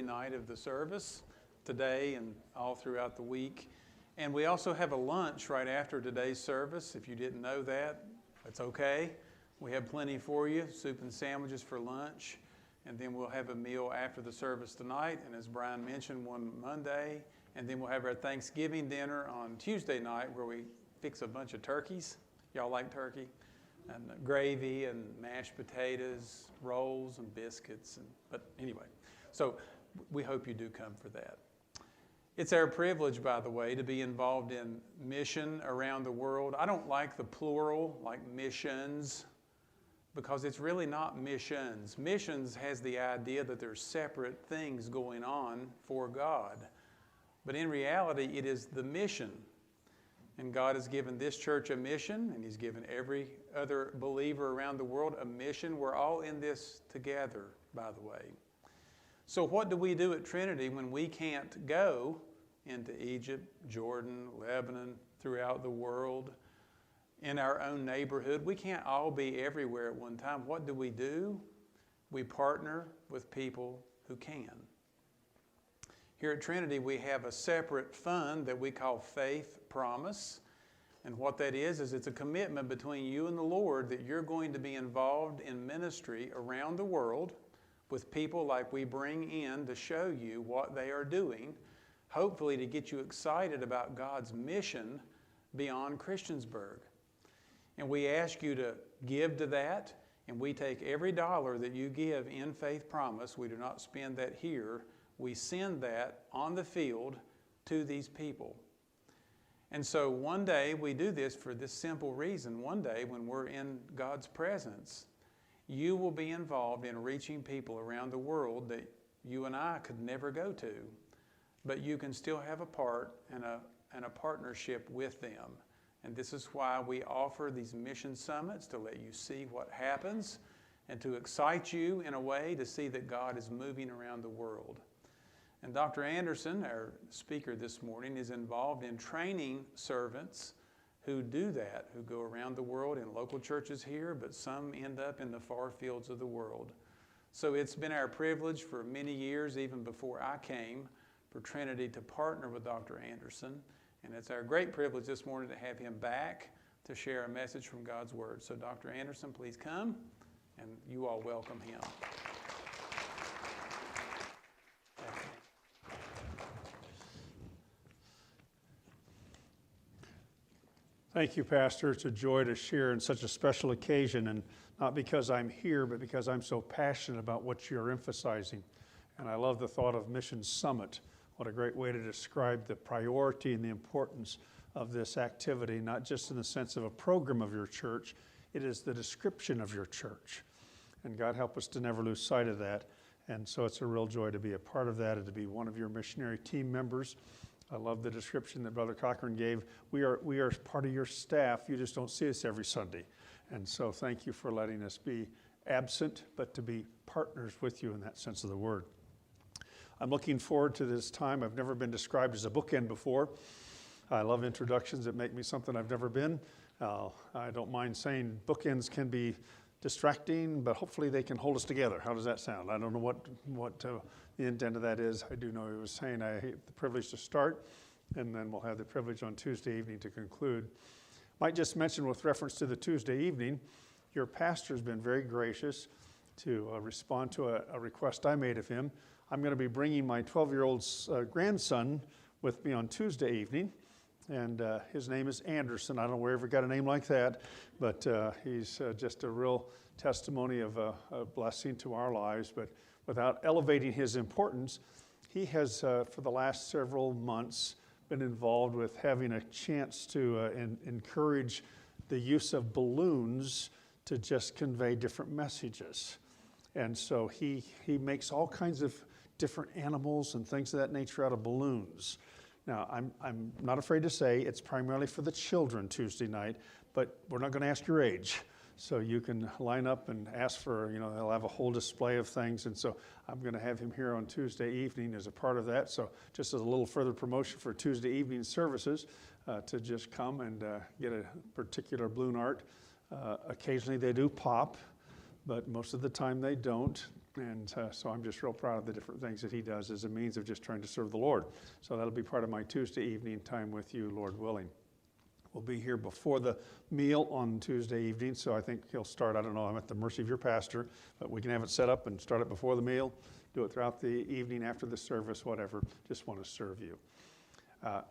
night of the service today and all throughout the week. And we also have a lunch right after today's service. If you didn't know that, that's okay. We have plenty for you, soup and sandwiches for lunch. And then we'll have a meal after the service tonight. And as Brian mentioned, one Monday. And then we'll have our Thanksgiving dinner on Tuesday night where we fix a bunch of turkeys. Y'all like turkey? And gravy and mashed potatoes, rolls and biscuits. But anyway, so we hope you do come for that. It's our privilege, by the way, to be involved in mission around the world. I don't like the plural, like missions, because it's really not missions. Missions has the idea that there's separate things going on for God. But in reality, it is the mission. And God has given this church a mission, and He's given every other believer around the world a mission. We're all in this together, by the way. So what do we do at Trinity when we can't go into Egypt, Jordan, Lebanon, throughout the world, in our own neighborhood? We can't all be everywhere at one time. What do? We partner with people who can. Here at Trinity, we have a separate fund that we call Faith Promise. And what that is it's a commitment between you and the Lord that you're going to be involved in ministry around the world with people like we bring in to show you what they are doing, hopefully to get you excited about God's mission beyond Christiansburg. And we ask you to give to that, and we take every dollar that you give in Faith Promise. We do not spend that here. We send that on the field to these people. And so one day we do this for this simple reason. One day when we're in God's presence, you will be involved in reaching people around the world that you and I could never go to. But you can still have a part and a partnership with them. And this is why we offer these mission summits, to let you see what happens and to excite you in a way to see that God is moving around the world. And Dr. Anderson, our speaker this morning, is involved in training servants who do that, who go around the world in local churches here, but some end up in the far fields of the world. So it's been our privilege for many years, even before I came, for Trinity to partner with Dr. Anderson. And it's our great privilege this morning to have him back to share a message from God's Word. So Dr. Anderson, please come, and you all welcome him. Thank you, Pastor. It's a joy to share in such a special occasion, and not because I'm here, but because I'm so passionate about what you're emphasizing. And I love the thought of Mission Summit. What a great way to describe the priority and the importance of this activity, not just in the sense of a program of your church, it is the description of your church. And God help us to never lose sight of that. And so it's a real joy to be a part of that and to be one of your missionary team members. I love the description that Brother Cochran gave. We are part of your staff. You just don't see us every Sunday. And so thank you for letting us be absent, but to be partners with you in that sense of the word. I'm looking forward to this time. I've never been described as a bookend before. I love introductions that make me something I've never been. I don't mind saying bookends can be distracting, but hopefully they can hold us together. How does that sound? I don't know what the intent of that is. I do know he was saying I have the privilege to start, and then we'll have the privilege on Tuesday evening to conclude. Might just mention with reference to the Tuesday evening, your pastor has been very gracious to respond to a request I made of him. I'm going to be bringing my 12-year-old's grandson with me on Tuesday evening, and his name is Anderson. I don't know where he ever got a name like that, but he's just a real testimony of a blessing to our lives. But without elevating his importance, he has, for the last several months, been involved with having a chance to encourage the use of balloons to just convey different messages. And so he makes all kinds of different animals and things of that nature out of balloons. Now, I'm not afraid to say it's primarily for the children Tuesday night, but we're not going to ask your age. So you can line up and ask for, they'll have a whole display of things. And so I'm going to have him here on Tuesday evening as a part of that. So just as a little further promotion for Tuesday evening services, to just come and get a particular balloon art. Occasionally they do pop, but most of the time they don't. And so I'm just real proud of the different things that he does as a means of just trying to serve the Lord. So that'll be part of my Tuesday evening time with you, Lord willing. We'll be here before the meal on Tuesday evening, so I think he'll start, I don't know, I'm at the mercy of your pastor, but we can have it set up and start it before the meal, do it throughout the evening after the service, whatever. Just want to serve you.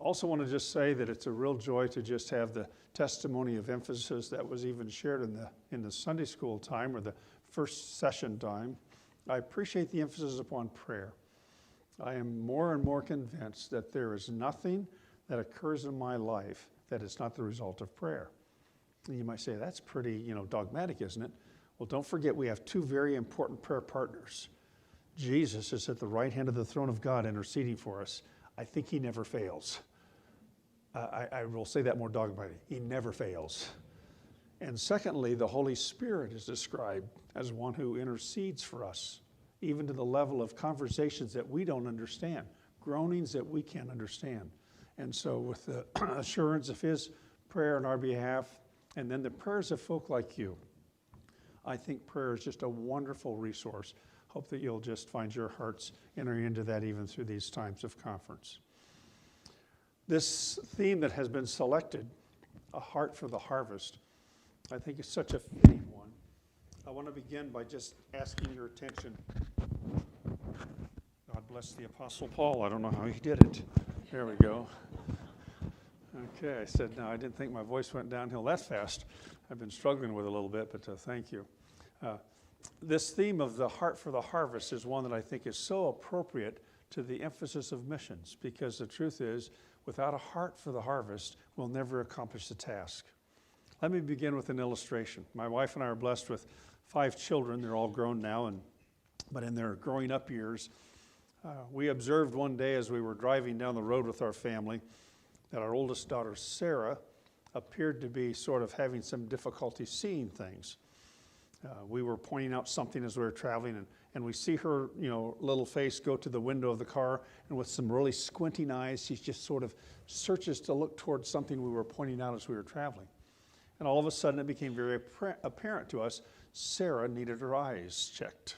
Also want to just say that it's a real joy to just have the testimony of emphasis that was even shared in the Sunday school time or the first session time. I appreciate the emphasis upon prayer. I am more and more convinced that there is nothing that occurs in my life that is not the result of prayer. And you might say, that's pretty, dogmatic, isn't it? Well, don't forget we have two very important prayer partners. Jesus is at the right hand of the throne of God interceding for us. I think he never fails. I will say that more dogmatically. He never fails. And secondly, the Holy Spirit is described as one who intercedes for us, even to the level of conversations that we don't understand, groanings that we can't understand. And so with the assurance of his prayer on our behalf, and then the prayers of folk like you, I think prayer is just a wonderful resource. Hope that you'll just find your hearts entering into that even through these times of conference. This theme that has been selected, A Heart for the Harvest, I think is such a fitting one. I want to begin by just asking your attention. God bless the Apostle Paul. I don't know how he did it. There we go. Okay, I said, no, I didn't think my voice went downhill that fast. I've been struggling with it a little bit, but thank you. This theme of the heart for the harvest is one that I think is so appropriate to the emphasis of missions, because the truth is, without a heart for the harvest, we'll never accomplish the task. Let me begin with an illustration. My wife and I are blessed with 5 children. They're all grown now, but in their growing up years, we observed one day as we were driving down the road with our family that our oldest daughter, Sarah, appeared to be sort of having some difficulty seeing things. We were pointing out something as we were traveling, and we see her, little face go to the window of the car, and with some really squinting eyes, she just sort of searches to look towards something we were pointing out as we were traveling. And all of a sudden, it became very apparent to us, Sarah needed her eyes checked.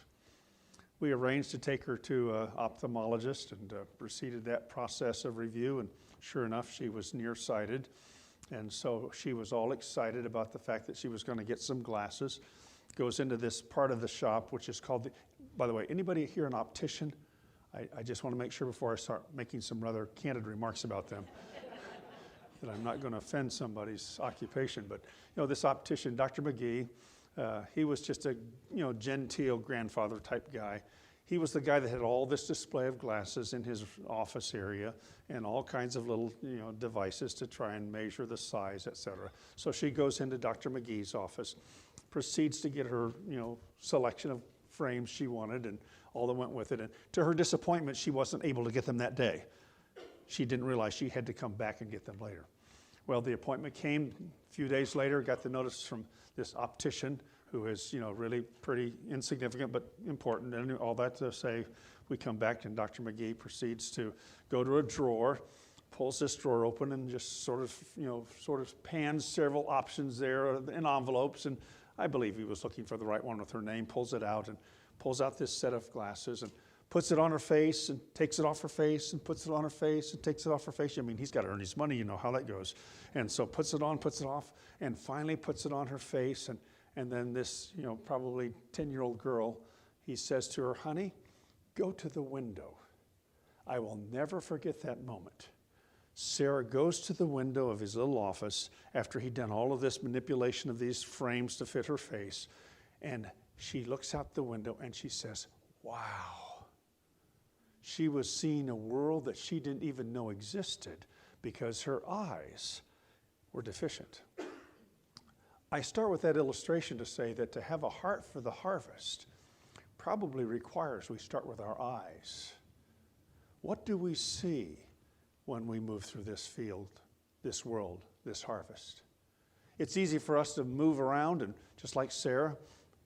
We arranged to take her to an ophthalmologist and proceeded that process of review, and sure enough, she was nearsighted. And so she was all excited about the fact that she was going to get some glasses. Goes into this part of the shop, which is called, by the way, anybody here an optician? I just want to make sure before I start making some rather candid remarks about them that I'm not going to offend somebody's occupation. But, this optician, Dr. McGee, he was just a, genteel grandfather type guy. He was the guy that had all this display of glasses in his office area and all kinds of little, devices to try and measure the size, et cetera. So she goes into Dr. McGee's office, proceeds to get her, selection of frames she wanted and all that went with it. And to her disappointment, she wasn't able to get them that day. She didn't realize she had to come back and get them later. Well, the appointment came a few days later, got the notice from this optician who is, really pretty insignificant but important. And all that to say, we come back and Dr. McGee proceeds to go to a drawer, pulls this drawer open and just sort of pans several options there in envelopes. And I believe he was looking for the right one with her name, pulls it out and pulls out this set of glasses and puts it on her face and takes it off her face and puts it on her face and takes it off her face. I mean, he's got to earn his money, you know how that goes. And so puts it on, puts it off, and finally puts it on her face. And then this, probably 10-year-old girl, he says to her, honey, go to the window. I will never forget that moment. Sarah goes to the window of his little office after he'd done all of this manipulation of these frames to fit her face. And she looks out the window and she says, wow. She was seeing a world that she didn't even know existed because her eyes were deficient. I start with that illustration to say that to have a heart for the harvest probably requires we start with our eyes. What do we see when we move through this field, this world, this harvest? It's easy for us to move around, and just like Sarah,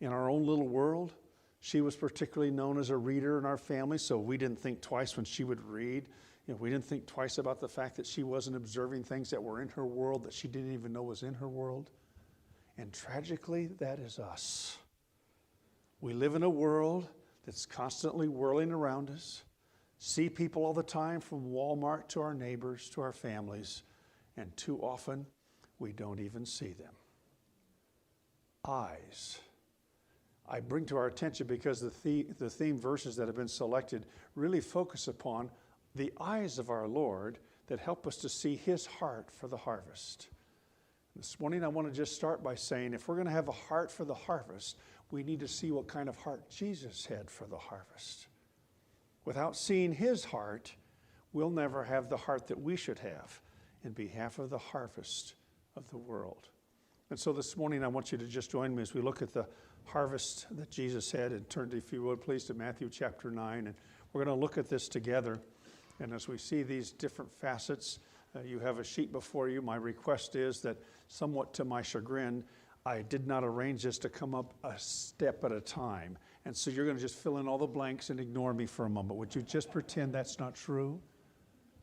in our own little world, she was particularly known as a reader in our family, so we didn't think twice when she would read. We didn't think twice about the fact that she wasn't observing things that were in her world that she didn't even know was in her world. And tragically, that is us. We live in a world that's constantly whirling around us, see people all the time from Walmart to our neighbors to our families, and too often we don't even see them. Eyes. I bring to our attention because the theme verses that have been selected really focus upon the eyes of our Lord that help us to see his heart for the harvest. This morning I want to just start by saying if we're going to have a heart for the harvest, we need to see what kind of heart Jesus had for the harvest. Without seeing his heart, we'll never have the heart that we should have in behalf of the harvest of the world. And so this morning I want you to just join me as we look at the harvest that Jesus had, and turn, if you would please, to Matthew chapter 9. And we're going to look at this together. And as we see these different facets, you have a sheet before you. My request is that, somewhat to my chagrin, I did not arrange this to come up a step at a time. And so you're going to just fill in all the blanks and ignore me for a moment. Would you just pretend that's not true?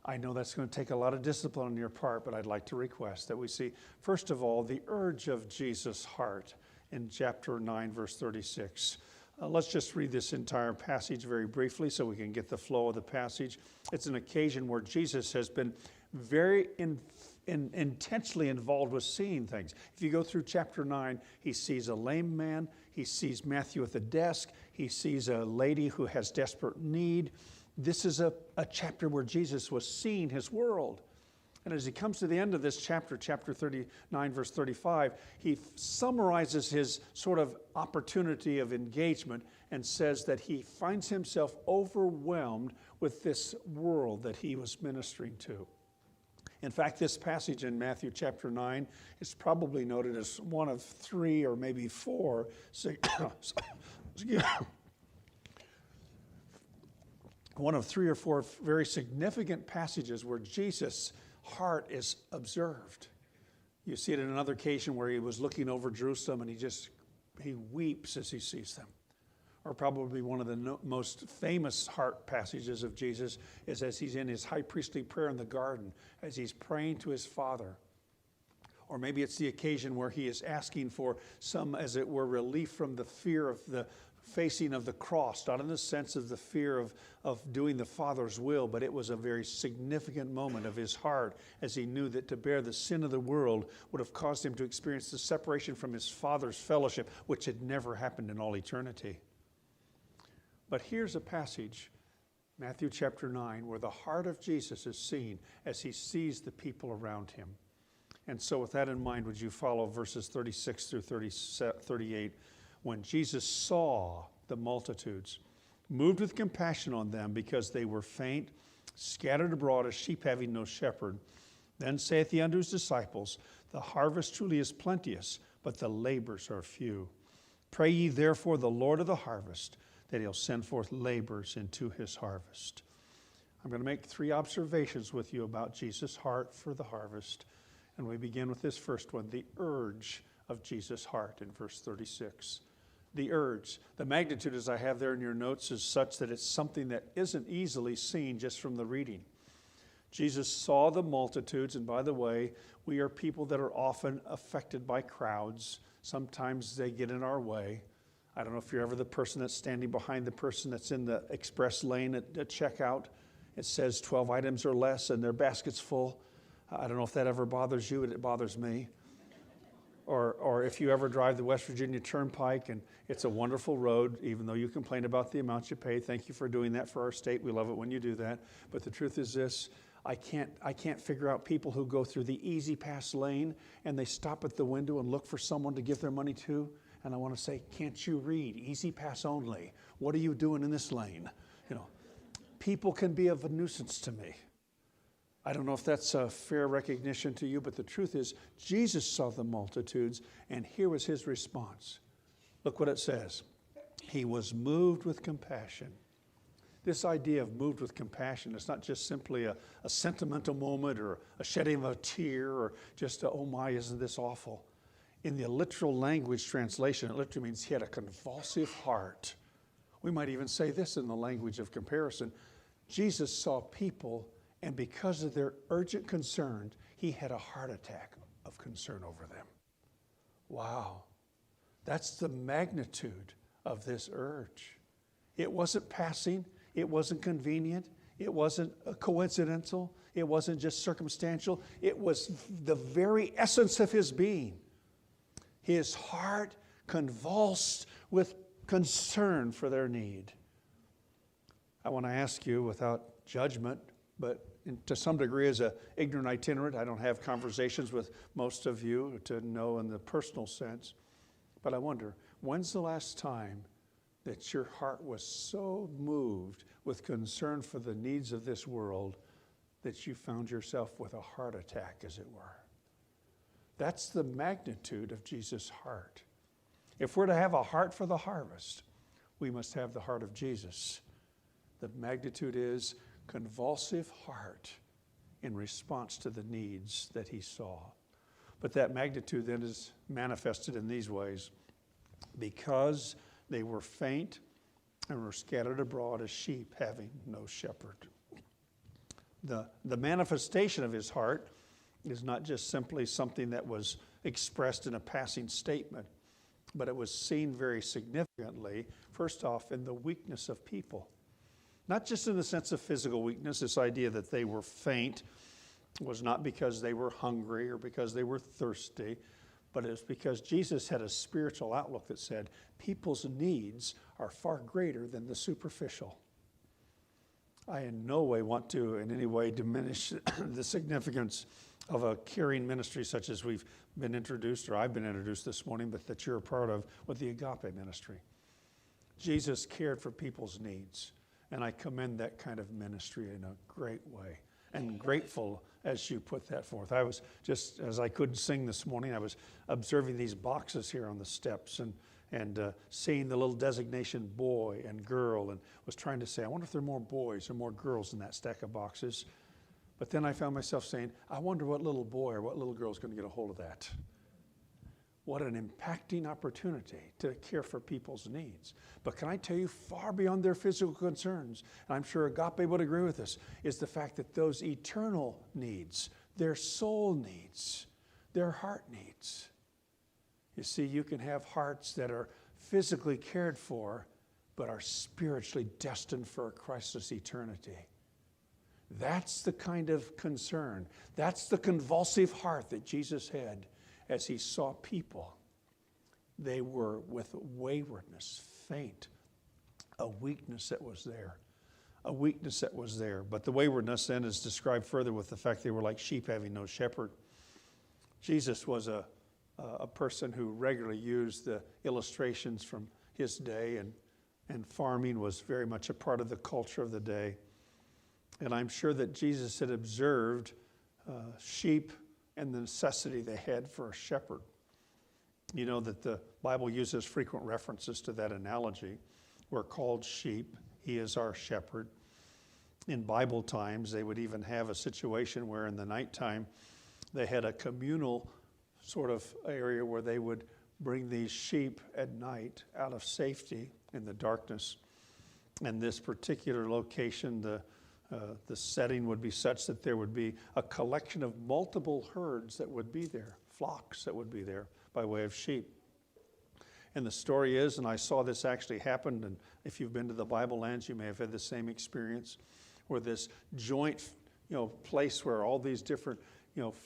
I know that's going to take a lot of discipline on your part, but I'd like to request that we see, first of all, the urge of Jesus' heart in chapter 9, verse 36. Let's just read this entire passage very briefly so we can get the flow of the passage. It's an occasion where Jesus has been very intensely involved with seeing things. If you go through chapter 9, he sees a lame man, he sees Matthew at the desk, he sees a lady who has desperate need. This is a chapter where Jesus was seeing his world. And as he comes to the end of this chapter, chapter 39, verse 35, he summarizes his sort of opportunity of engagement and says that he finds himself overwhelmed with this world that he was ministering to. In fact, this passage in Matthew chapter 9 is probably noted as one of three or maybe four one of three or four very significant passages where Jesus' heart is observed. You see it in another occasion where he was looking over Jerusalem and he weeps as he sees them. Or probably one of the most famous heart passages of Jesus is as he's in his high priestly prayer in the garden, as he's praying to his Father. Or maybe it's the occasion where he is asking for some, as it were, relief from the fear of the facing of the cross, not in the sense of the fear of doing the Father's will, but it was a very significant moment of his heart as he knew that to bear the sin of the world would have caused him to experience the separation from his Father's fellowship, which had never happened in all eternity. But here's a passage, Matthew chapter 9, where the heart of Jesus is seen as he sees the people around him. And so with that in mind, would you follow verses 36 through 38? When Jesus saw the multitudes, moved with compassion on them because they were faint, scattered abroad as sheep having no shepherd, then saith he unto his disciples, the harvest truly is plenteous, but the labors are few. Pray ye therefore the Lord of the harvest, that he'll send forth labors into his harvest. I'm going to make three observations with you about Jesus' heart for the harvest. And we begin with this first one, the urge of Jesus' heart in verse 36. The urge. The magnitude, as I have there in your notes, is such that it's something that isn't easily seen just from the reading. Jesus saw the multitudes, and by the way, we are people that are often affected by crowds. Sometimes they get in our way. I don't know if you're ever the person that's standing behind the person that's in the express lane at checkout. It says 12 items or less, and their basket's full. I don't know if that ever bothers you, but it bothers me. Or if you ever drive the West Virginia Turnpike, and it's a wonderful road, even though you complain about the amount you pay. Thank you for doing that for our state. We love it when you do that. But the truth is this, I can't figure out people who go through the easy pass lane and they stop at the window and look for someone to give their money to. And I want to say, can't you read? Easy pass only. What are you doing in this lane? You know, people can be of a nuisance to me. I don't know if that's a fair recognition to you, but the truth is, Jesus saw the multitudes, and here was his response. Look what it says. He was moved with compassion. This idea of moved with compassion is not just simply a sentimental moment or a shedding of a tear or just oh my, isn't this awful? In the literal language translation, it literally means he had a convulsive heart. We might even say this in the language of comparison. Jesus saw people, and because of their urgent concern, he had a heart attack of concern over them. Wow. That's the magnitude of this urge. It wasn't passing. It wasn't convenient. It wasn't coincidental. It wasn't just circumstantial. It was the very essence of his being. His heart convulsed with concern for their need. I want to ask you without judgment, but to some degree as an ignorant itinerant, I don't have conversations with most of you to know in the personal sense, but I wonder, when's the last time that your heart was so moved with concern for the needs of this world that you found yourself with a heart attack, as it were? That's the magnitude of Jesus' heart. If we're to have a heart for the harvest, we must have the heart of Jesus. The magnitude is convulsive heart in response to the needs that he saw. But that magnitude then is manifested in these ways. Because they were faint and were scattered abroad as sheep having no shepherd. The manifestation of his heart is not just simply something that was expressed in a passing statement, but it was seen very significantly, first off, in the weakness of people. Not just in the sense of physical weakness. This idea that they were faint was not because they were hungry or because they were thirsty, but it's because Jesus had a spiritual outlook that said people's needs are far greater than the superficial. I in no way want to in any way diminish the significance of a caring ministry such as we've been introduced, or I've been introduced this morning, but that you're a part of with the Agape ministry. Jesus cared for people's needs. And I commend that kind of ministry in a great way, and grateful as you put that forth. I was just, as I couldn't sing this morning, I was observing these boxes here on the steps and seeing the little designation boy and girl, and was trying to say, I wonder if there are more boys or more girls in that stack of boxes. But then I found myself saying, I wonder what little boy or what little girl is going to get a hold of that. What an impacting opportunity to care for people's needs. But can I tell you, far beyond their physical concerns, and I'm sure Agape would agree with us, is the fact that those eternal needs, their soul needs, their heart needs. You see, you can have hearts that are physically cared for, but are spiritually destined for a Christless eternity. That's the kind of concern. That's the convulsive heart that Jesus had as he saw people. They were with waywardness, faint, a weakness that was there. A weakness that was there. But the waywardness then is described further with the fact they were like sheep having no shepherd. Jesus was a person who regularly used the illustrations from his day, and farming was very much a part of the culture of the day. And I'm sure that Jesus had observed sheep and the necessity they had for a shepherd. You know that the Bible uses frequent references to that analogy. We're called sheep. He is our shepherd. In Bible times, they would even have a situation where in the nighttime, they had a communal sort of area where they would bring these sheep at night out of safety in the darkness. And this particular location, the setting would be such that there would be a collection of multiple herds that would be there, flocks that would be there by way of sheep. And the story is, and I saw this actually happen, and if you've been to the Bible lands, you may have had the same experience, where this joint, place where all these different,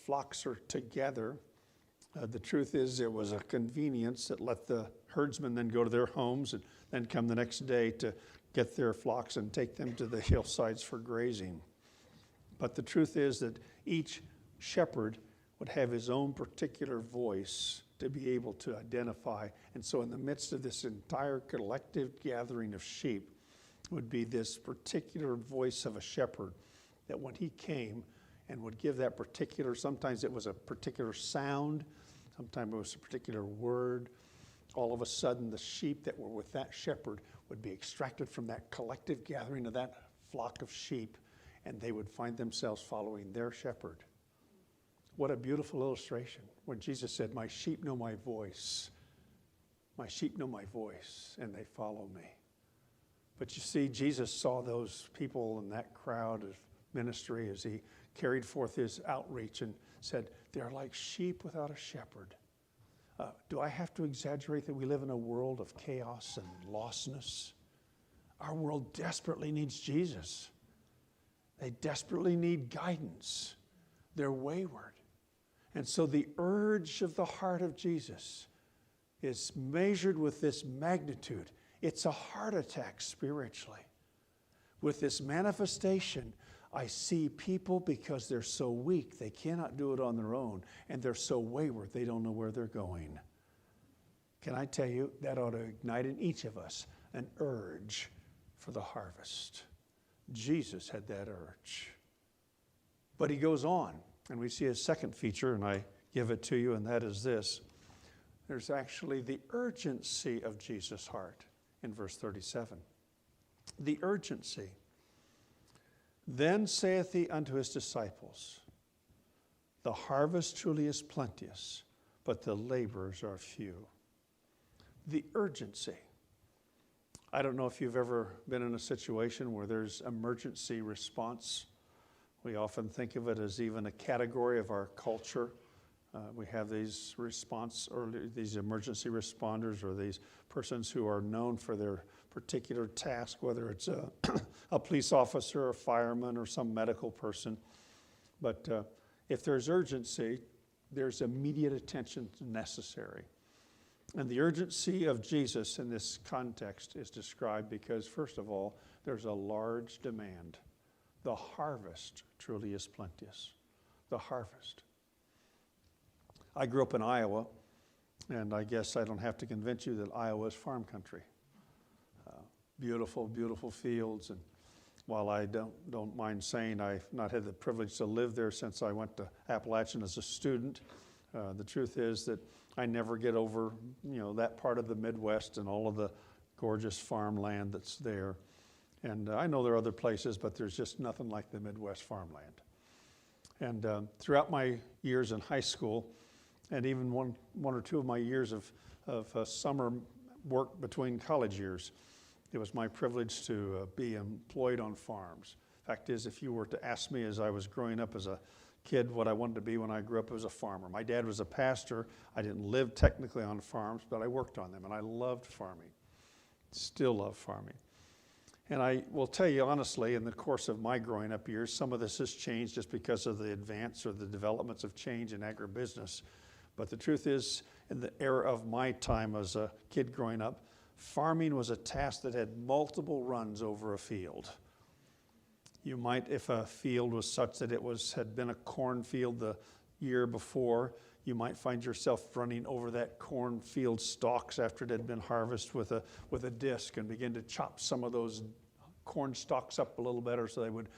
flocks are together. The truth is, it was a convenience that let the herdsmen then go to their homes and then come the next day to get their flocks and take them to the hillsides for grazing. But the truth is that each shepherd would have his own particular voice to be able to identify. And so in the midst of this entire collective gathering of sheep would be this particular voice of a shepherd that when he came and would give that particular, sometimes it was a particular sound, sometimes it was a particular word, all of a sudden the sheep that were with that shepherd would be extracted from that collective gathering of that flock of sheep, and they would find themselves following their shepherd. What a beautiful illustration when Jesus said, my sheep know my voice. My sheep know my voice, and they follow me. But you see, Jesus saw those people in that crowd of ministry as he carried forth his outreach and said, they're like sheep without a shepherd. Do I have to exaggerate that we live in a world of chaos and lostness? Our world desperately needs Jesus. They desperately need guidance. They're wayward. And so the urge of the heart of Jesus is measured with this magnitude. It's a heart attack spiritually. With this manifestation, I see people, because they're so weak, they cannot do it on their own, and they're so wayward, they don't know where they're going. Can I tell you, that ought to ignite in each of us an urge for the harvest. Jesus had that urge. But he goes on, and we see a second feature, and I give it to you, and that is this. There's actually the urgency of Jesus' heart in verse 37. The urgency. Then saith he unto his disciples, the harvest truly is plenteous, but the laborers are few. The urgency. I don't know if you've ever been in a situation where there's emergency response. We often think of it as even a category of our culture. We have these these emergency responders, or these persons who are known for their particular task, whether it's a police officer, a fireman, or some medical person. But if there's urgency, there's immediate attention necessary. And the urgency of Jesus in this context is described because, first of all, there's a large demand. The harvest truly is plenteous. The harvest. I grew up in Iowa, and I guess I don't have to convince you that Iowa is farm country. Beautiful, beautiful fields. And while I don't mind saying I've not had the privilege to live there since I went to Appalachian as a student, the truth is that I never get over, that part of the Midwest and all of the gorgeous farmland that's there. And I know there are other places, but there's just nothing like the Midwest farmland. And throughout my years in high school, and even one or two of my years of summer work between college years, it was my privilege to be employed on farms. Fact is, if you were to ask me as I was growing up as a kid what I wanted to be when I grew up, as a farmer. My dad was a pastor. I didn't live technically on farms, but I worked on them, and I loved farming. Still love farming. And I will tell you honestly, in the course of my growing up years, some of this has changed just because of the advance or the developments of change in agribusiness. But the truth is, in the era of my time as a kid growing up, farming was a task that had multiple runs over a field. You might, if a field was such that it had been a cornfield the year before, you might find yourself running over that cornfield stalks after it had been harvested with a disc and begin to chop some of those corn stalks up a little better so they would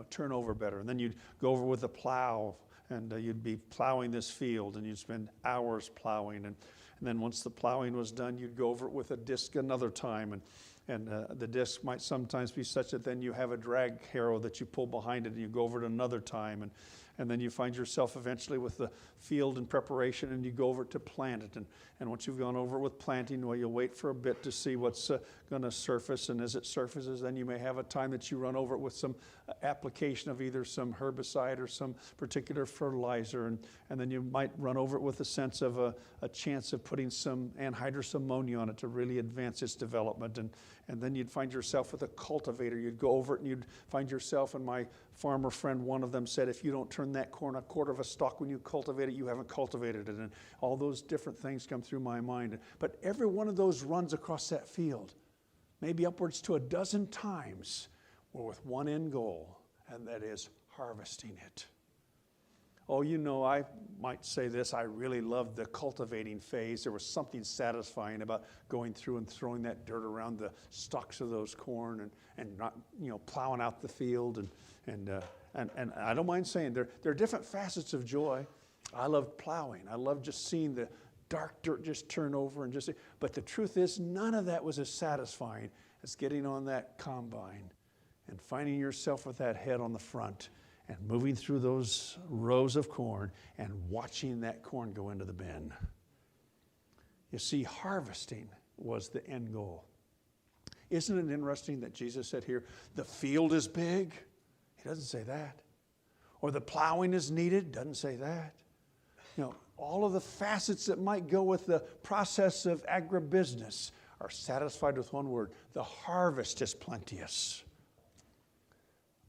turn over better. And then you'd go over with a plow, and you'd be plowing this field, and you'd spend hours plowing. And then once the plowing was done, you'd go over it with a disc another time. And the disc might sometimes be such that then you have a drag harrow that you pull behind it, and you go over it another time. And then you find yourself eventually with the field in preparation, and you go over to plant it. And once you've gone over with planting, well, you'll wait for a bit to see what's going to surface. And as it surfaces, then you may have a time that you run over it with some application of either some herbicide or some particular fertilizer. And then you might run over it with a sense of a chance of putting some anhydrous ammonia on it to really advance its development. And then you'd find yourself with a cultivator. You'd go over it, and you'd find yourself, and my farmer friend, one of them said, if you don't turn that corn a quarter of a stalk when you cultivate it, you haven't cultivated it. And all those different things come through my mind. But every one of those runs across that field, maybe upwards to a dozen times, were with one end goal, and that is harvesting it. Oh, I might say this, I really loved the cultivating phase. There was something satisfying about going through and throwing that dirt around the stalks of those corn and not, plowing out the field. And I don't mind saying there are different facets of joy. I loved plowing. I loved just seeing the dark dirt just turn over but the truth is, none of that was as satisfying as getting on that combine and finding yourself with that head on the front and moving through those rows of corn and watching that corn go into the bin. You see, harvesting was the end goal. Isn't it interesting that Jesus said here, the field is big? He doesn't say that. Or the plowing is needed? Doesn't say that. All of the facets that might go with the process of agribusiness are satisfied with one word. The harvest is plenteous.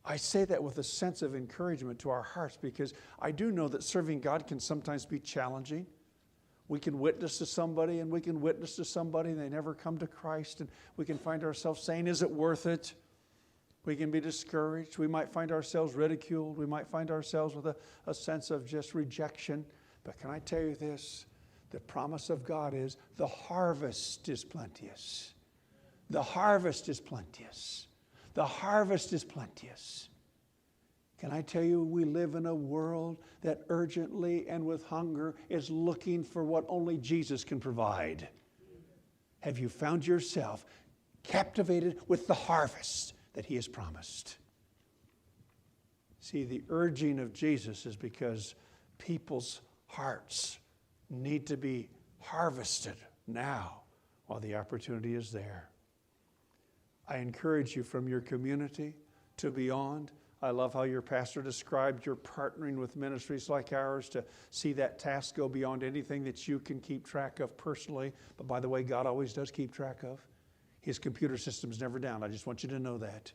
I say that with a sense of encouragement to our hearts because I do know that serving God can sometimes be challenging. We can witness to somebody and they never come to Christ, and we can find ourselves saying, is it worth it? We can be discouraged. We might find ourselves ridiculed. We might find ourselves with a sense of just rejection. But can I tell you this? The promise of God is the harvest is plenteous. The harvest is plenteous. The harvest is plenteous. Can I tell you, we live in a world that urgently and with hunger is looking for what only Jesus can provide. Have you found yourself captivated with the harvest that He has promised? See, the urging of Jesus is because people's hearts need to be harvested now while the opportunity is there. I encourage you from your community to beyond. I love how your pastor described your partnering with ministries like ours to see that task go beyond anything that you can keep track of personally. But by the way, God always does keep track of. His computer system's never down. I just want you to know that.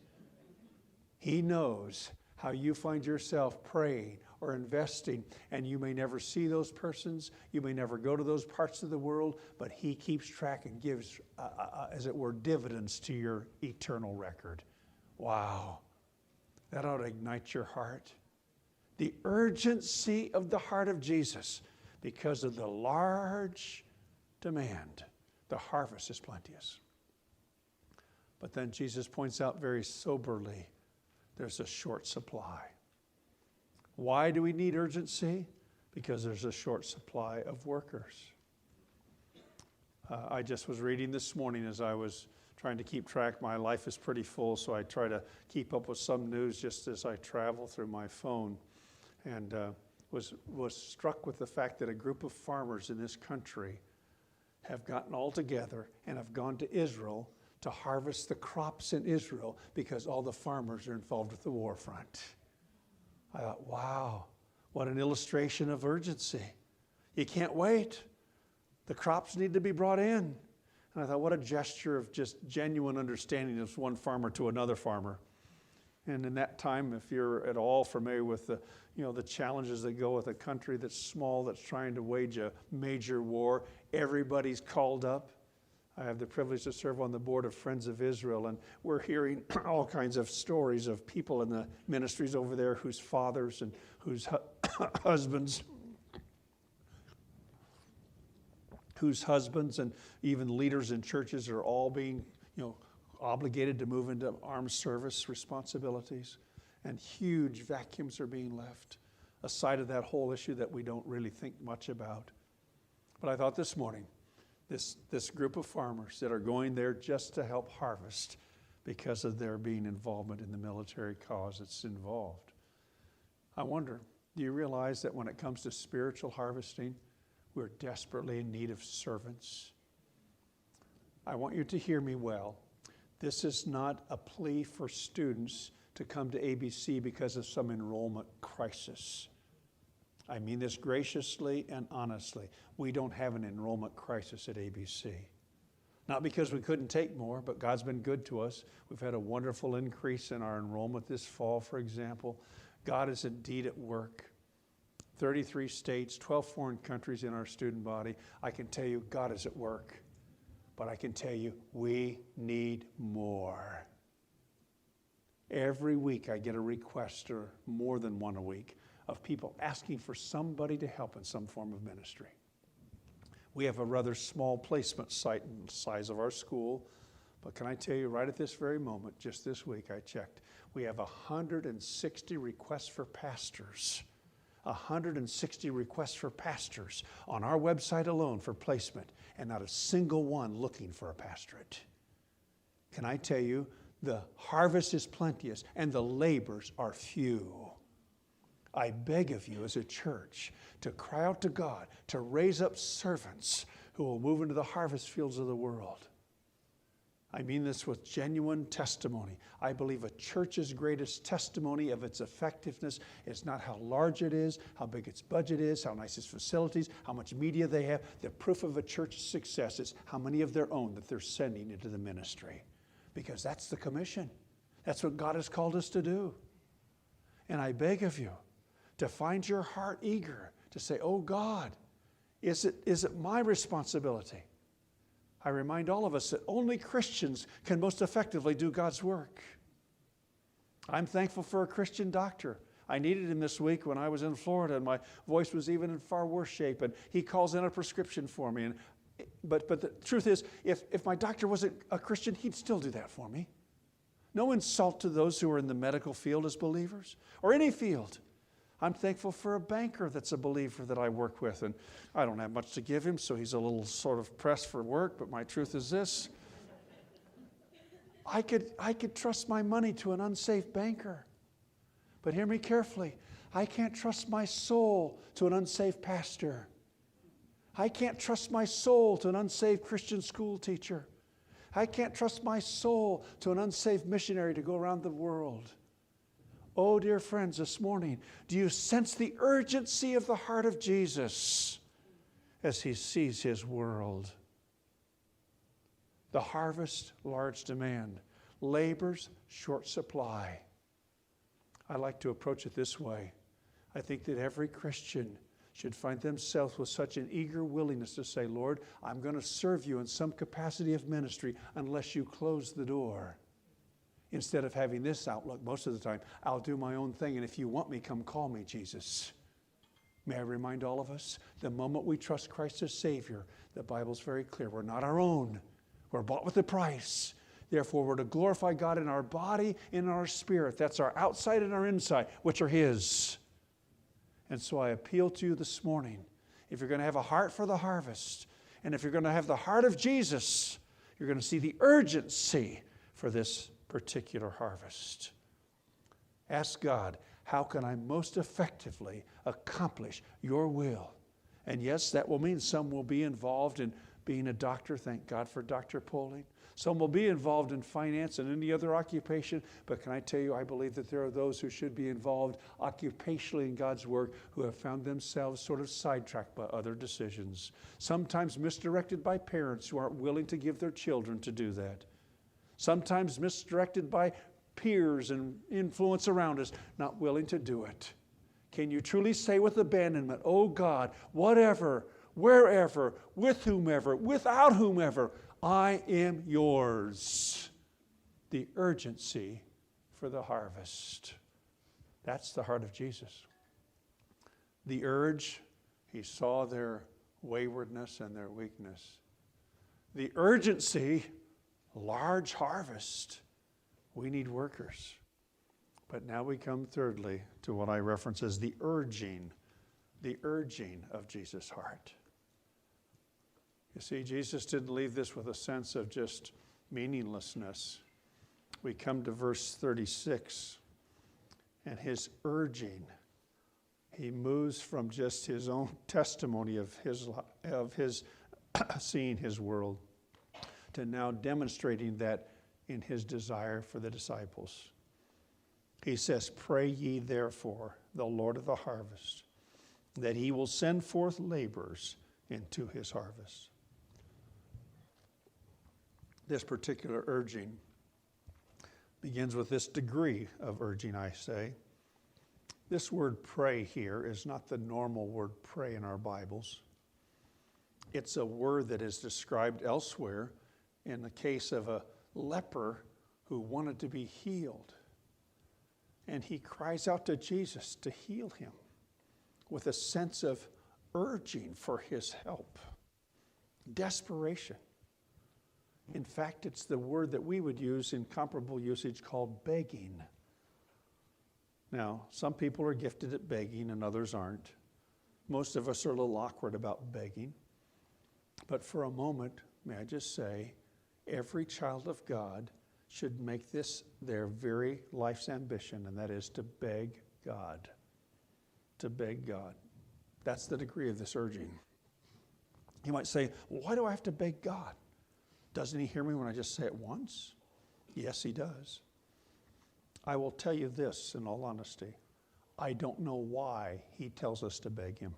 He knows how you find yourself praying or investing, and you may never see those persons, you may never go to those parts of the world, but He keeps track and gives, as it were, dividends to your eternal record. Wow. That ought to ignite your heart. The urgency of the heart of Jesus, because of the large demand, the harvest is plenteous. But then Jesus points out very soberly, there's a short supply. Why do we need urgency? Because there's a short supply of workers. I just was reading this morning as I was trying to keep track. My life is pretty full, so I try to keep up with some news just as I travel through my phone. And was struck with the fact that a group of farmers in this country have gotten all together and have gone to Israel to harvest the crops in Israel because all the farmers are involved with the war front. I thought, wow, what an illustration of urgency. You can't wait. The crops need to be brought in. And I thought, what a gesture of just genuine understanding of one farmer to another farmer. And in that time, if you're at all familiar with the challenges that go with a country that's small, that's trying to wage a major war, everybody's called up. I have the privilege to serve on the board of Friends of Israel, and we're hearing all kinds of stories of people in the ministries over there whose fathers and whose husbands and even leaders in churches are all being, obligated to move into armed service responsibilities, and huge vacuums are being left aside of that whole issue that we don't really think much about. But I thought this morning, this group of farmers that are going there just to help harvest because of their being involvement in the military cause that's involved. I wonder, do you realize that when it comes to spiritual harvesting, we're desperately in need of servants? I want you to hear me well. This is not a plea for students to come to ABC because of some enrollment crisis. I mean this graciously and honestly. We don't have an enrollment crisis at ABC. Not because we couldn't take more, but God's been good to us. We've had a wonderful increase in our enrollment this fall, for example. God is indeed at work. 33 states, 12 foreign countries in our student body. I can tell you God is at work. But I can tell you we need more. Every week I get a request, or more than one a week, of people asking for somebody to help in some form of ministry. We have a rather small placement site in the size of our school, but can I tell you right at this very moment, just this week I checked, we have 160 requests for pastors. 160 requests for pastors on our website alone for placement, and not a single one looking for a pastorate. Can I tell you, the harvest is plenteous and the labors are few. I beg of you as a church to cry out to God to raise up servants who will move into the harvest fields of the world. I mean this with genuine testimony. I believe a church's greatest testimony of its effectiveness is not how large it is, how big its budget is, how nice its facilities, how much media they have. The proof of a church's success is how many of their own that they're sending into the ministry. Because that's the commission. That's what God has called us to do. And I beg of you to find your heart eager to say, oh God, is it my responsibility? I remind all of us that only Christians can most effectively do God's work. I'm thankful for a Christian doctor. I needed him this week when I was in Florida, and my voice was even in far worse shape, and he calls in a prescription for me. But the truth is, if my doctor wasn't a Christian, he'd still do that for me. No insult to those who are in the medical field as believers, or any field. I'm thankful for a banker that's a believer that I work with, and I don't have much to give him, so he's a little sort of pressed for work, but my truth is this. I could trust my money to an unsafe banker, but hear me carefully. I can't trust my soul to an unsafe pastor. I can't trust my soul to an unsaved Christian school teacher. I can't trust my soul to an unsaved missionary to go around the world. Oh, dear friends, this morning, do you sense the urgency of the heart of Jesus as he sees his world? The harvest, large demand. Labors, short supply. I like to approach it this way. I think that every Christian should find themselves with such an eager willingness to say, Lord, I'm going to serve you in some capacity of ministry unless you close the door. Instead of having this outlook most of the time, I'll do my own thing, and if you want me, come call me, Jesus. May I remind all of us, the moment we trust Christ as Savior, the Bible's very clear. We're not our own. We're bought with a price. Therefore, we're to glorify God in our body, in our spirit. That's our outside and our inside, which are His. And so I appeal to you this morning, if you're going to have a heart for the harvest, and if you're going to have the heart of Jesus, you're going to see the urgency for this particular harvest. Ask God, how can I most effectively accomplish your will? And yes, that will mean some will be involved in being a doctor. Thank God for Dr. Poling. Some will be involved in finance and any other occupation. But can I tell you, I believe that there are those who should be involved occupationally in God's work who have found themselves sort of sidetracked by other decisions. Sometimes misdirected by parents who aren't willing to give their children to do that. Sometimes misdirected by peers and influence around us, not willing to do it. Can you truly say with abandonment, oh God, whatever, wherever, with whomever, without whomever, I am yours. The urgency for the harvest. That's the heart of Jesus. The urge, he saw their waywardness and their weakness. The urgency, large harvest. We need workers. But now we come thirdly to what I reference as the urging of Jesus' heart. You see, Jesus didn't leave this with a sense of just meaninglessness. We come to verse 36, and his urging, he moves from just his own testimony of his seeing his world to now demonstrating that in his desire for the disciples. He says, pray ye therefore the Lord of the harvest, that he will send forth laborers into his harvest. This particular urging begins with this degree of urging, I say. This word pray here is not the normal word pray in our Bibles. It's a word that is described elsewhere in the case of a leper who wanted to be healed. And he cries out to Jesus to heal him with a sense of urging for his help, desperation. In fact, it's the word that we would use in comparable usage called begging. Now, some people are gifted at begging and others aren't. Most of us are a little awkward about begging. But for a moment, may I just say, every child of God should make this their very life's ambition, and that is to beg God. To beg God. That's the degree of this urging. You might say, well, why do I have to beg God? Doesn't he hear me when I just say it once? Yes, he does. I will tell you this in all honesty. I don't know why he tells us to beg him.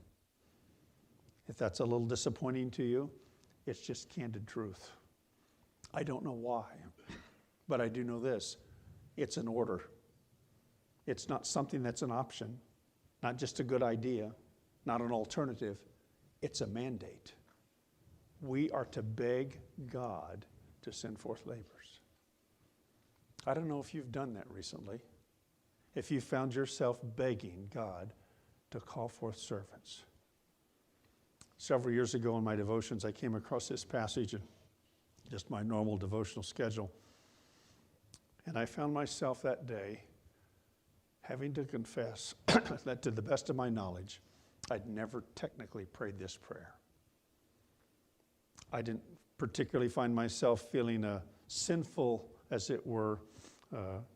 If that's a little disappointing to you, it's just candid truth. I don't know why, but I do know this. It's an order. It's not something that's an option, not just a good idea, not an alternative. It's a mandate. We are to beg God to send forth laborers. I don't know if you've done that recently, if you found yourself begging God to call forth servants. Several years ago in my devotions, I came across this passage in just my normal devotional schedule. And I found myself that day having to confess that to the best of my knowledge, I'd never technically prayed this prayer. I didn't particularly find myself feeling a sinful, as it were,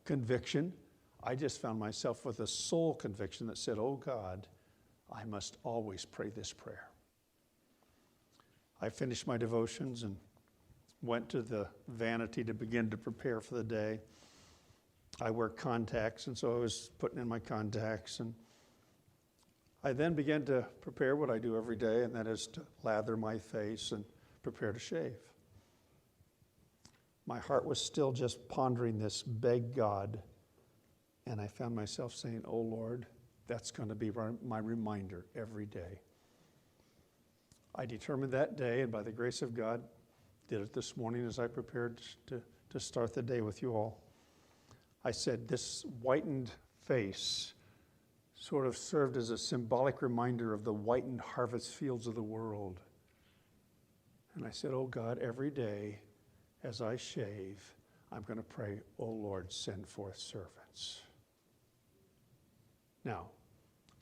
conviction. I just found myself with a soul conviction that said, oh God, I must always pray this prayer. I finished my devotions and went to the vanity to begin to prepare for the day. I wear contacts, and so I was putting in my contacts, and I then began to prepare what I do every day, and that is to lather my face and prepare to shave. My heart was still just pondering this, beg God, and I found myself saying, oh Lord, that's going to be my reminder every day. I determined that day, and by the grace of God, did it this morning as I prepared to start the day with you all. I said, this whitened face sort of served as a symbolic reminder of the whitened harvest fields of the world. And I said, oh God, every day as I shave, I'm going to pray, oh Lord, send forth servants. Now,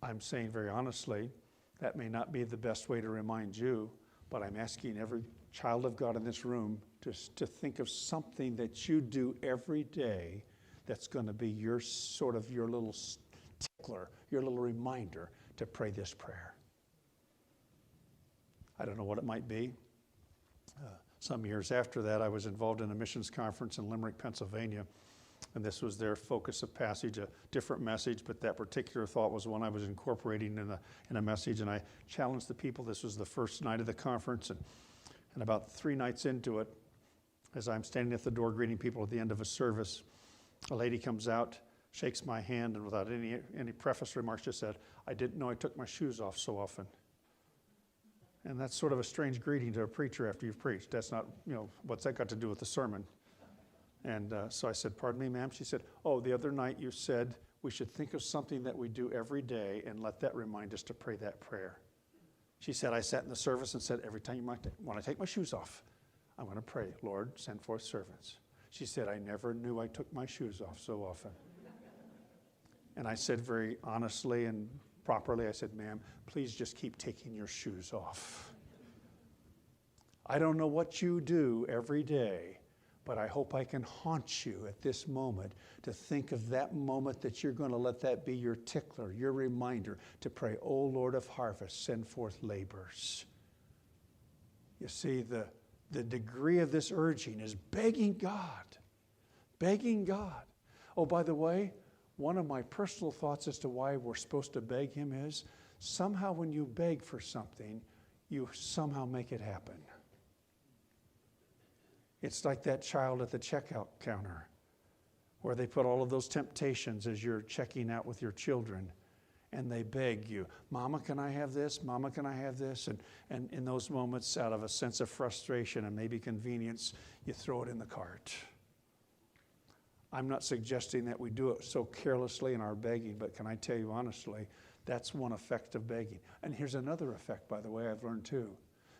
I'm saying very honestly, that may not be the best way to remind you, but I'm asking every child of God in this room to think of something that you do every day that's going to be your sort of your little tickler, your little reminder to pray this prayer. I don't know what it might be. Some years after that, I was involved in a missions conference in Limerick, Pennsylvania, and this was their focus of passage, a different message, but that particular thought was one I was incorporating in a message, and I challenged the people. This was the first night of the conference, and about 3 nights into it, as I'm standing at the door greeting people at the end of a service, a lady comes out, shakes my hand, and without any preface remarks just said, I didn't know I took my shoes off so often. And that's sort of a strange greeting to a preacher after you've preached. That's not, what's that got to do with the sermon? And so I said, pardon me, ma'am? She said, oh, the other night you said we should think of something that we do every day and let that remind us to pray that prayer. She said, I sat in the service and said, every time you want to take my shoes off, I'm going to pray, Lord, send forth servants. She said, I never knew I took my shoes off so often. And I said very honestly and properly, I said, ma'am, please just keep taking your shoes off. I don't know what you do every day, but I hope I can haunt you at this moment to think of that moment that you're going to let that be your tickler, your reminder to pray, oh Lord of harvest, send forth laborers. You see, the degree of this urging is begging God. Begging God. Oh, by the way, one of my personal thoughts as to why we're supposed to beg him is somehow when you beg for something, you somehow make it happen. It's like that child at the checkout counter where they put all of those temptations as you're checking out with your children. And they beg you, Mama, can I have this? Mama, can I have this? And in those moments, out of a sense of frustration and maybe convenience, you throw it in the cart. I'm not suggesting that we do it so carelessly in our begging, but can I tell you honestly, that's one effect of begging. And here's another effect, by the way, I've learned too.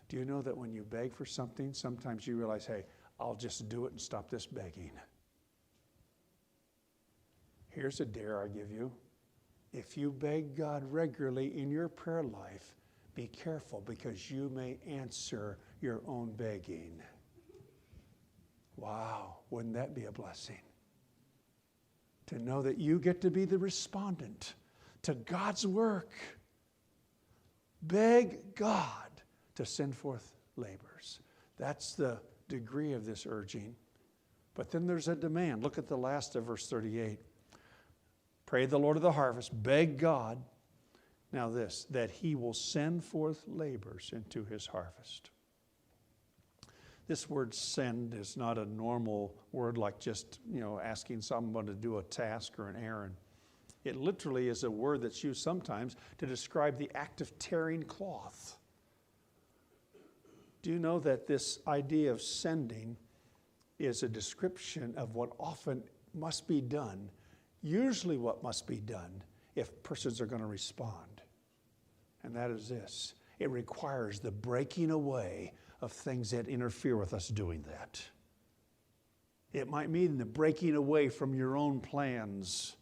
Do you know that when you beg for something, sometimes you realize, hey, I'll just do it and stop this begging. Here's a dare I give you. If you beg God regularly in your prayer life, be careful because you may answer your own begging. Wow, wouldn't that be a blessing? To know that you get to be the respondent to God's work. Beg God to send forth laborers. That's the degree of this urging. But then there's a demand. Look at the last of verse 38. Pray the Lord of the harvest, beg God, now this, that he will send forth laborers into his harvest. This word send is not a normal word like just, asking someone to do a task or an errand. It literally is a word that's used sometimes to describe the act of tearing cloth. Do you know that this idea of sending is a description of what often must be done, usually what must be done if persons are going to respond? And that is this. It requires the breaking away of things that interfere with us doing that. It might mean the breaking away from your own plans.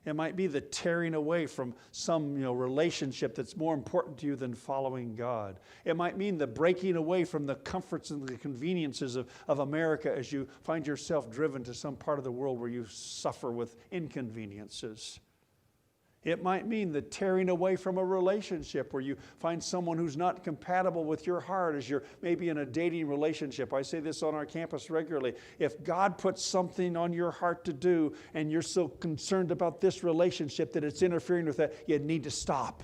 It might be the tearing away from some relationship that's more important to you than following God. It might mean the breaking away from the comforts and the conveniences of America as you find yourself driven to some part of the world where you suffer with inconveniences. It might mean the tearing away from a relationship where you find someone who's not compatible with your heart as you're maybe in a dating relationship. I say this on our campus regularly. If God puts something on your heart to do and you're so concerned about this relationship that it's interfering with that, you need to stop.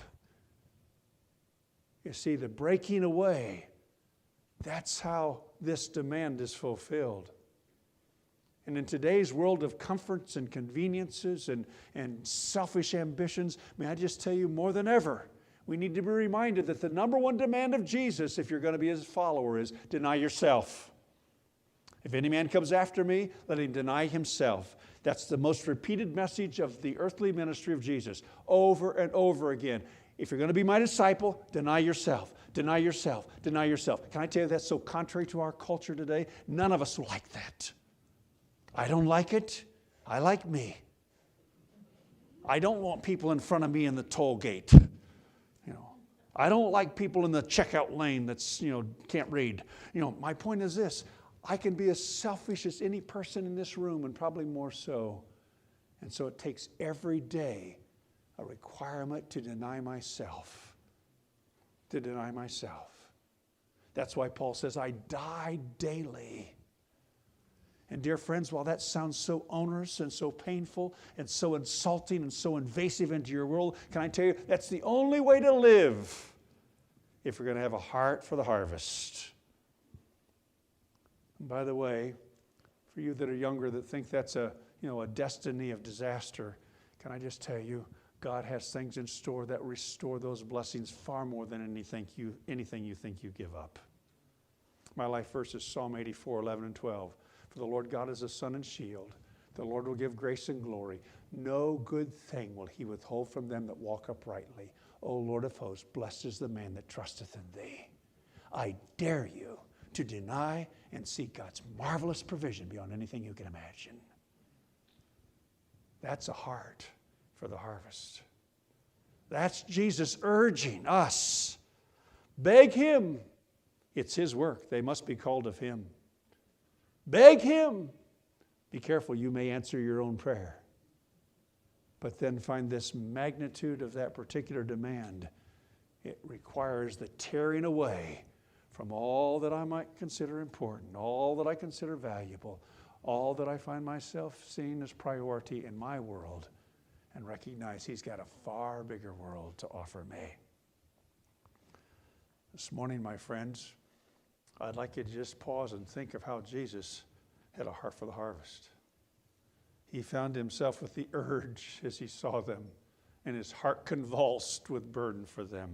You see, the breaking away, that's how this demand is fulfilled. And in today's world of comforts and conveniences and selfish ambitions, may I just tell you more than ever, we need to be reminded that the number one demand of Jesus, if you're going to be his follower, is deny yourself. If any man comes after me, let him deny himself. That's the most repeated message of the earthly ministry of Jesus, over and over again. If you're going to be my disciple, deny yourself, deny yourself, deny yourself. Can I tell you that's so contrary to our culture today? None of us like that. I don't like it. I like me. I don't want people in front of me in the toll gate. I don't like people in the checkout lane that's, can't read. My point is this. I can be as selfish as any person in this room and probably more so. And so it takes every day a requirement to deny myself. To deny myself. That's why Paul says, I die daily. And dear friends, while that sounds so onerous and so painful and so insulting and so invasive into your world, can I tell you, that's the only way to live if you're going to have a heart for the harvest. And by the way, for you that are younger that think that's a destiny of disaster, can I just tell you, God has things in store that restore those blessings far more than anything you think you give up. My life verse is Psalm 84, 11 and 12. For the Lord God is a sun and shield. The Lord will give grace and glory. No good thing will he withhold from them that walk uprightly. O Lord of hosts, blessed is the man that trusteth in thee. I dare you to deny and seek God's marvelous provision beyond anything you can imagine. That's a heart for the harvest. That's Jesus urging us. Beg him. It's his work. They must be called of him. Beg him. Be careful, you may answer your own prayer. But then find this magnitude of that particular demand. It requires the tearing away from all that I might consider important, all that I consider valuable, all that I find myself seeing as priority in my world, and recognize he's got a far bigger world to offer me. This morning, my friends, I'd like you to just pause and think of how Jesus had a heart for the harvest. He found himself with the urge as he saw them, and his heart convulsed with burden for them.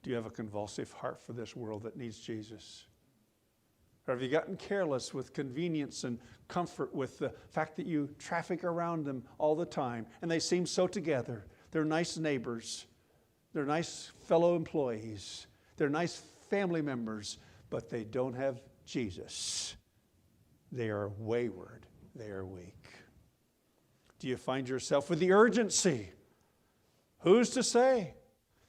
Do you have a convulsive heart for this world that needs Jesus? Or have you gotten careless with convenience and comfort with the fact that you traffic around them all the time, and they seem so together? They're nice neighbors. They're nice fellow employees. They're nice family members. But they don't have Jesus. They are wayward. They are weak. Do you find yourself with the urgency? Who's to say?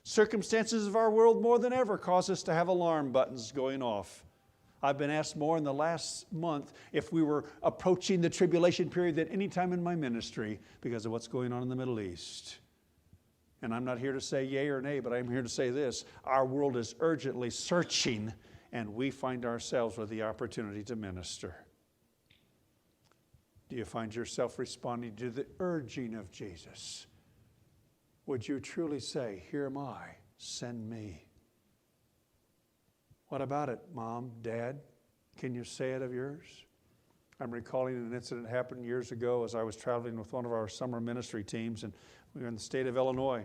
Circumstances of our world more than ever cause us to have alarm buttons going off. I've been asked more in the last month if we were approaching the tribulation period than any time in my ministry because of what's going on in the Middle East. And I'm not here to say yay or nay, but I'm here to say this. Our world is urgently searching and we find ourselves with the opportunity to minister. Do you find yourself responding to the urging of Jesus? Would you truly say, "Here am I, send me"? What about it, Mom, Dad? Can you say it of yours? I'm recalling an incident that happened years ago as I was traveling with one of our summer ministry teams, and we were in the state of Illinois.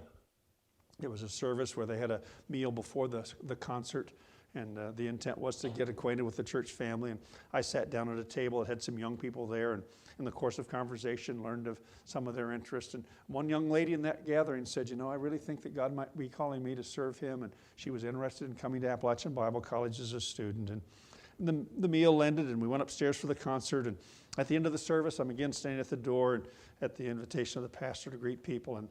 It was a service where they had a meal before the concert, and the intent was to get acquainted with the church family. And I sat down at a table that had some young people there, and in the course of conversation, learned of some of their interest. And one young lady in that gathering said, "You know, I really think that God might be calling me to serve Him." And she was interested in coming to Appalachian Bible College as a student. And the meal ended, and we went upstairs for the concert. And at the end of the service, I'm again standing at the door and at the invitation of the pastor to greet people. And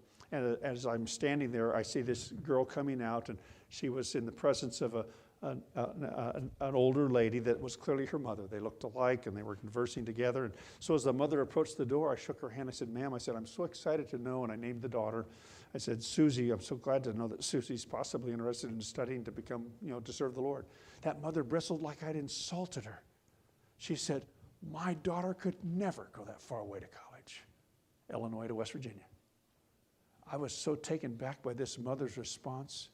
as I'm standing there, I see this girl coming out, and she was in the presence of an older lady that was clearly her mother. They looked alike, and they were conversing together. And so as the mother approached the door, I shook her hand. I said, "Ma'am," I said, "I'm so excited to know," and I named the daughter. I said, "Susie, I'm so glad to know that Susie's possibly interested in studying to become, to serve the Lord." That mother bristled like I'd insulted her. She said, "My daughter could never go that far away to college, Illinois to West Virginia." I was so taken back by this mother's response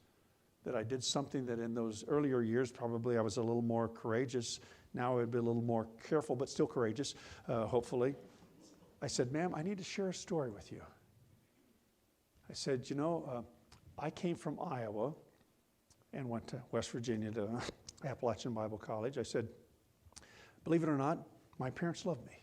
that I did something that in those earlier years, probably I was a little more courageous. Now I would be a little more careful, but still courageous, hopefully. I said, "Ma'am, I need to share a story with you." I said, I came from Iowa and went to West Virginia to Appalachian Bible College. I said, "Believe it or not, my parents loved me."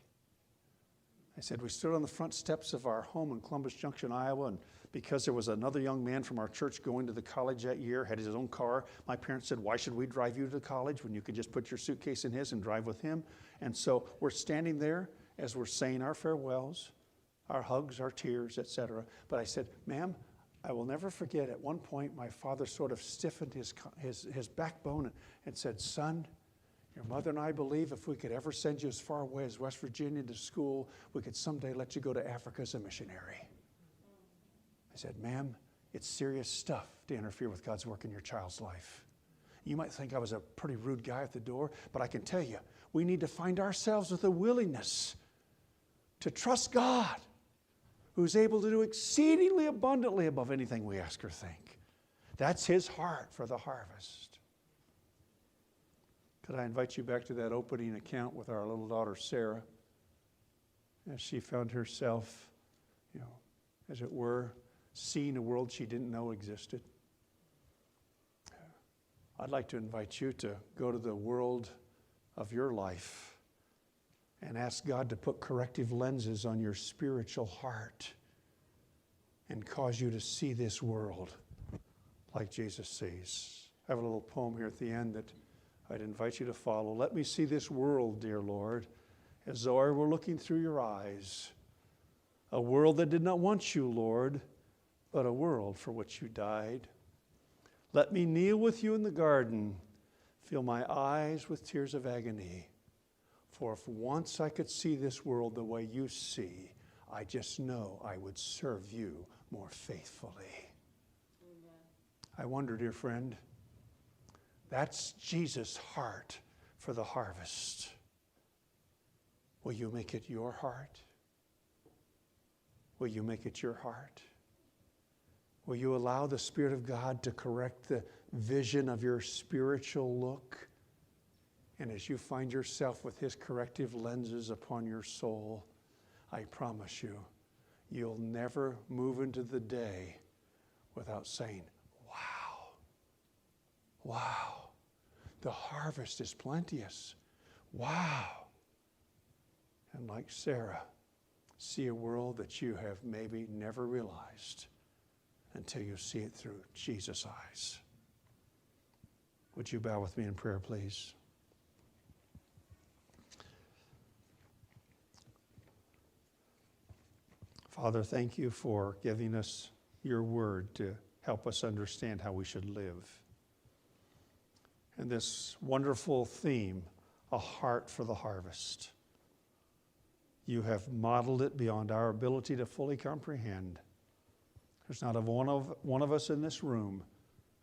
I said, "We stood on the front steps of our home in Columbus Junction, Iowa, and because there was another young man from our church going to the college that year, had his own car, my parents said, 'Why should we drive you to college when you could just put your suitcase in his and drive with him?' And so we're standing there as we're saying our farewells, our hugs, our tears, etc. But I said, "Ma'am, I will never forget, at one point my father sort of stiffened his backbone and said, 'Son, your mother and I believe if we could ever send you as far away as West Virginia to school, we could someday let you go to Africa as a missionary.'" I said, "Ma'am, it's serious stuff to interfere with God's work in your child's life." You might think I was a pretty rude guy at the door, but I can tell you, we need to find ourselves with a willingness to trust God, who's able to do exceedingly abundantly above anything we ask or think. That's His heart for the harvest. Could I invite you back to that opening account with our little daughter, Sarah, as she found herself, as it were, seeing a world she didn't know existed? I'd like to invite you to go to the world of your life and ask God to put corrective lenses on your spiritual heart and cause you to see this world like Jesus sees. I have a little poem here at the end that I'd invite you to follow. "Let me see this world, dear Lord, as though I were looking through your eyes. A world that did not want you, Lord, but a world for which you died. Let me kneel with you in the garden, fill my eyes with tears of agony. For if once I could see this world the way you see, I just know I would serve you more faithfully." Amen. I wonder, dear friend, that's Jesus' heart for the harvest. Will you make it your heart? Will you make it your heart? Will you allow the Spirit of God to correct the vision of your spiritual look? And as you find yourself with His corrective lenses upon your soul, I promise you, you'll never move into the day without saying, "Wow, wow, the harvest is plenteous. Wow." And like Sarah, see a world that you have maybe never realized until you see it through Jesus' eyes. Would you bow with me in prayer, please? Father, thank you for giving us your word to help us understand how we should live. And this wonderful theme, a heart for the harvest. You have modeled it beyond our ability to fully comprehend. There's not one of us in this room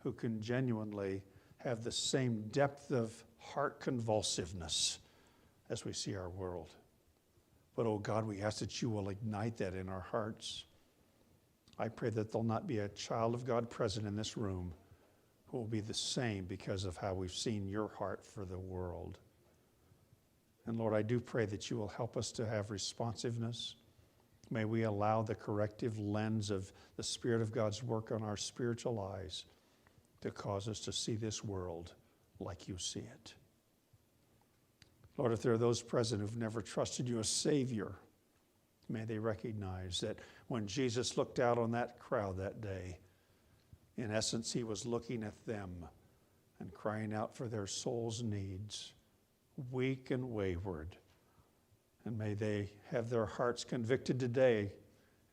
who can genuinely have the same depth of heart convulsiveness as we see our world. But, oh God, we ask that you will ignite that in our hearts. I pray that there'll not be a child of God present in this room who will be the same because of how we've seen your heart for the world. And Lord, I do pray that you will help us to have responsiveness. May we allow the corrective lens of the Spirit of God's work on our spiritual eyes to cause us to see this world like you see it. Lord, if there are those present who've never trusted you as Savior, may they recognize that when Jesus looked out on that crowd that day, in essence, he was looking at them and crying out for their soul's needs, weak and wayward. And may they have their hearts convicted today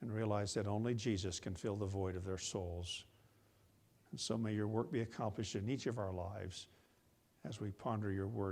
and realize that only Jesus can fill the void of their souls. And so may your work be accomplished in each of our lives as we ponder your word